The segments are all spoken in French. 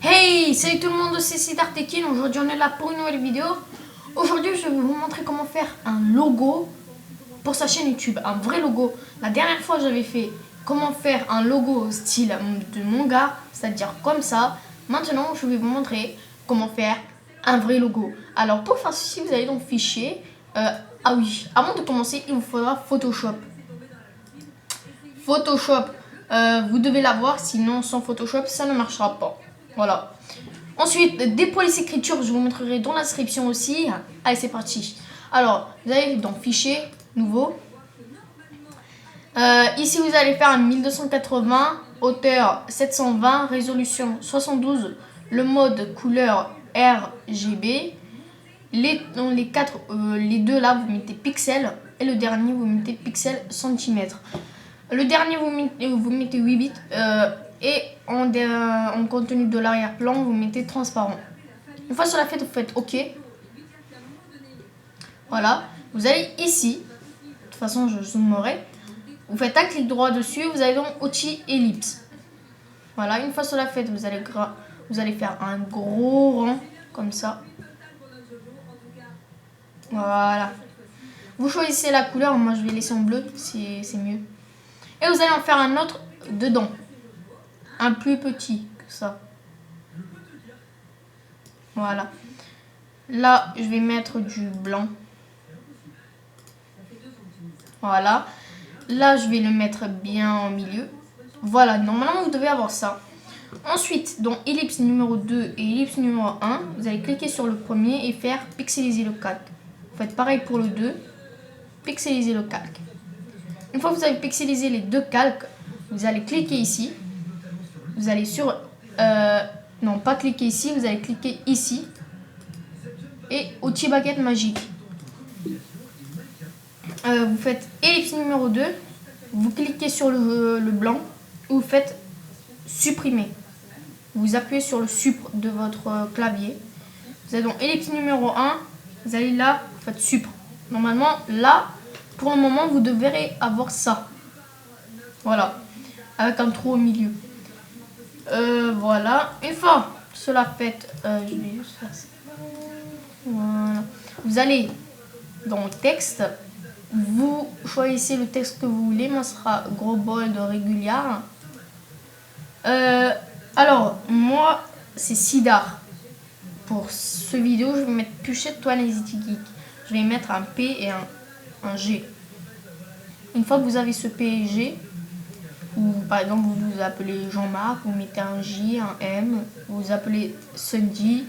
Hey, salut tout le monde, c'est Sidartekin. Aujourd'hui on est là pour une nouvelle vidéo. Aujourd'hui je vais vous montrer comment faire un logo pour sa chaîne YouTube, un vrai logo. La dernière fois j'avais fait comment faire un logo style de manga, c'est-à-dire comme ça. Maintenant je vais vous montrer comment faire un vrai logo. Alors pour faire ceci, vous allez dans fichier. Ah oui, avant de commencer il vous faudra Photoshop. Vous devez l'avoir, sinon sans Photoshop ça ne marchera pas. Voilà. Ensuite, des polices écriture, je vous montrerai dans la description aussi. Allez, c'est parti. Alors, vous allez dans Fichier, Nouveau. Ici, vous allez faire un 1280, hauteur 720, résolution 72, le mode couleur RGB. Les deux là, vous mettez pixels et le dernier, vous mettez pixels centimètres. Le dernier, vous mettez 8 bits. Et en contenu de l'arrière-plan, vous mettez transparent. Une fois sur la fête, vous faites OK. Voilà. Vous allez ici. De toute façon, je zoomerai. Vous faites un clic droit dessus. Vous allez dans Outils ellipse. Voilà. Une fois sur la fête, vous allez faire un gros rond comme ça. Voilà. Vous choisissez la couleur. Moi, je vais laisser en bleu. C'est mieux. Et vous allez en faire un autre dedans. Un plus petit que ça. Voilà. Là, je vais mettre du blanc. Voilà. Là, je vais le mettre bien au milieu. Voilà, normalement, vous devez avoir ça. Ensuite, dans ellipse numéro 2 et ellipse numéro 1, vous allez cliquer sur le premier et faire pixeliser le calque. Vous faites pareil pour le 2. Pixeliser le calque. Une fois que vous avez pixelisé les deux calques, vous allez cliquer ici. Vous allez sur... non, pas cliquer ici, vous allez cliquer ici. Et outil baguette magique. Vous faites ellipse numéro 2. Vous cliquez sur le blanc. Vous faites supprimer. Vous appuyez sur le supr de votre clavier. Vous allez dans ellipse numéro 1. Vous allez là, vous faites supr. Normalement, là, pour le moment, vous devrez avoir ça. Voilà. Avec un trou au milieu. Voilà. Une fois cela fait, je vais juste faire ça. Voilà. Vous allez dans le texte. Vous choisissez le texte que vous voulez. Moi, ce sera gros bold régulière. Alors, moi, c'est Sidar. Pour ce vidéo, je vais mettre Puchette Toi Lazy Geek. Je vais mettre un P et un G. Une fois que vous avez ce P et G, ou par exemple vous vous appelez Jean-Marc, vous mettez un J, un M, vous vous appelez Sundy,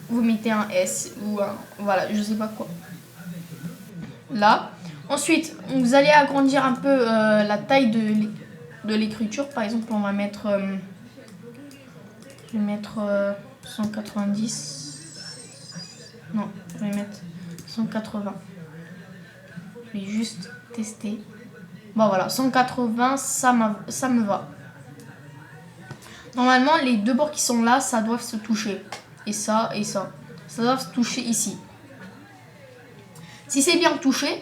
vous mettez un S ou un... Voilà, je sais pas quoi. Là. Ensuite, vous allez agrandir un peu la taille de l'écriture. Par exemple, on va mettre... je vais mettre 190. Non, je vais mettre 180. Je vais juste tester. Bon voilà, 180, ça me va. Normalement, les deux bords qui sont là, ça doit se toucher. Et ça, et ça. Ça doit se toucher ici. Si c'est bien touché,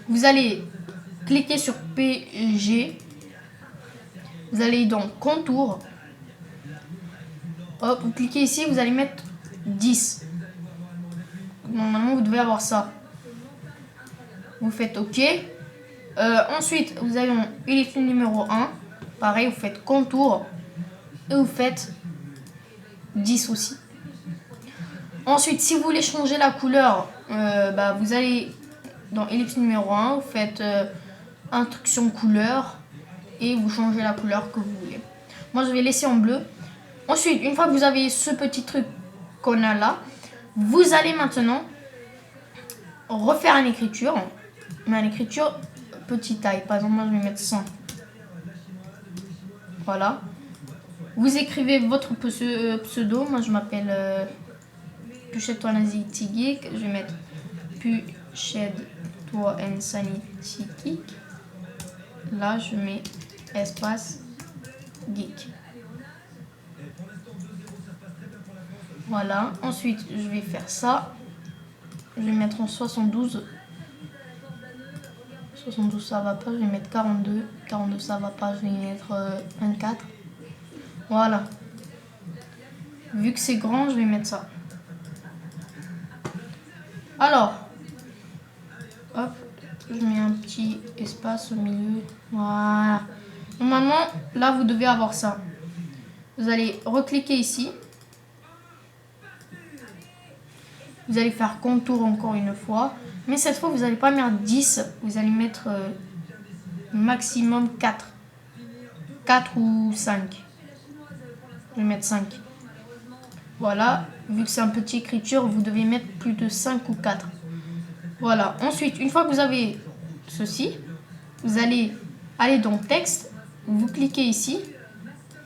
vous allez cliquer sur PG. Vous allez dans Contour. Hop, vous cliquez ici, vous allez mettre 10. Normalement, vous devez avoir ça. Vous faites OK. Ensuite, vous allez dans ellipse numéro 1. Pareil, vous faites Contour. Et vous faites 10 aussi. Ensuite, si vous voulez changer la couleur, vous allez dans ellipse numéro 1. Vous faites Instruction couleur. Et vous changez la couleur que vous voulez. Moi, je vais laisser en bleu. Ensuite, une fois que vous avez ce petit truc qu'on a là, vous allez maintenant refaire une écriture. Mais une écriture petite taille. Par exemple, moi, je vais mettre 100. Voilà. Vous écrivez votre pseudo. Moi, je m'appelle Puchette Toi Lazy Geek. Je vais mettre Puchette Toi Insanity Geek. Là, je mets espace geek. Voilà. Ensuite, je vais faire ça. Je vais mettre en 72. 72, ça va pas. Je vais mettre 42. 42, ça va pas. Je vais mettre 24. Voilà. vu que c'est grand, je vais mettre ça. Alors, hop, je mets un petit espace au milieu. Voilà. Normalement, là, vous devez avoir ça. Vous allez recliquer ici. Vous allez faire contour encore une fois. Mais cette fois, vous n'allez pas mettre 10. Vous allez mettre maximum 4. 4 ou 5. Je vais mettre 5. Voilà. Vu que c'est un petit écriture, vous devez mettre plus de 5 ou 4. Voilà. Ensuite, une fois que vous avez ceci, vous allez aller dans texte. Vous cliquez ici.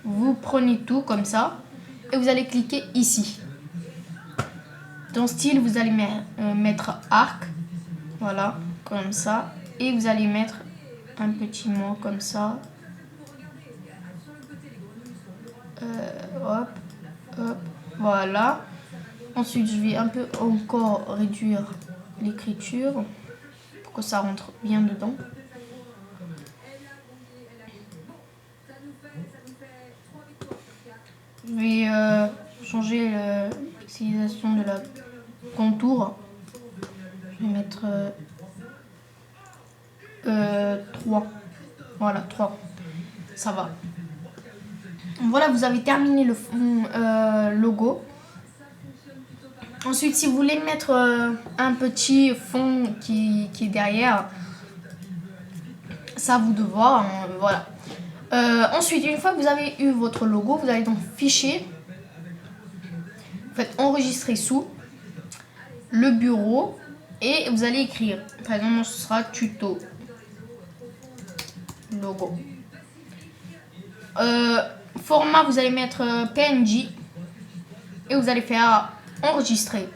Vous prenez tout comme ça. Et vous allez cliquer ici. Dans style, vous allez mettre arc. Voilà, comme ça. Et vous allez mettre un petit mot comme ça. Hop, hop, voilà. Ensuite, je vais un peu encore réduire l'écriture pour que ça rentre bien dedans. Je vais changer l'utilisation de la contour. Je vais mettre 3. Voilà, 3. Ça va. Voilà, vous avez terminé le logo. Ensuite, si vous voulez mettre un petit fond qui est derrière, ça vous de voir. Voilà. Ensuite, une fois que vous avez eu votre logo, vous allez dans Fichier. Vous faites enregistrer sous le bureau et vous allez écrire. Par exemple, ce sera tuto logo. Format, vous allez mettre PNG et vous allez faire enregistrer.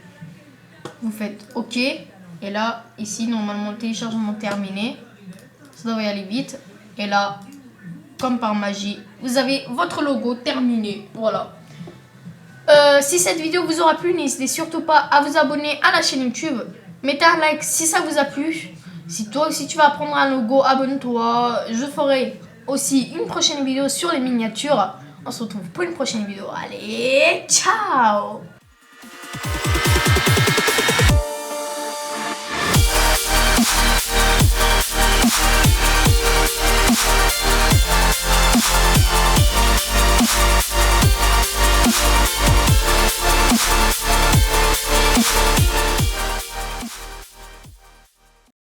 Vous faites OK et là, ici, normalement, le téléchargement terminé. Ça devrait aller vite. Et là, comme par magie, vous avez votre logo terminé. Voilà. Si cette vidéo vous aura plu, n'hésitez surtout pas à vous abonner à la chaîne YouTube. Mettez un like si ça vous a plu. Si toi aussi tu vas apprendre un logo, abonne-toi. Je ferai aussi une prochaine vidéo sur les miniatures. On se retrouve pour une prochaine vidéo. Allez, ciao!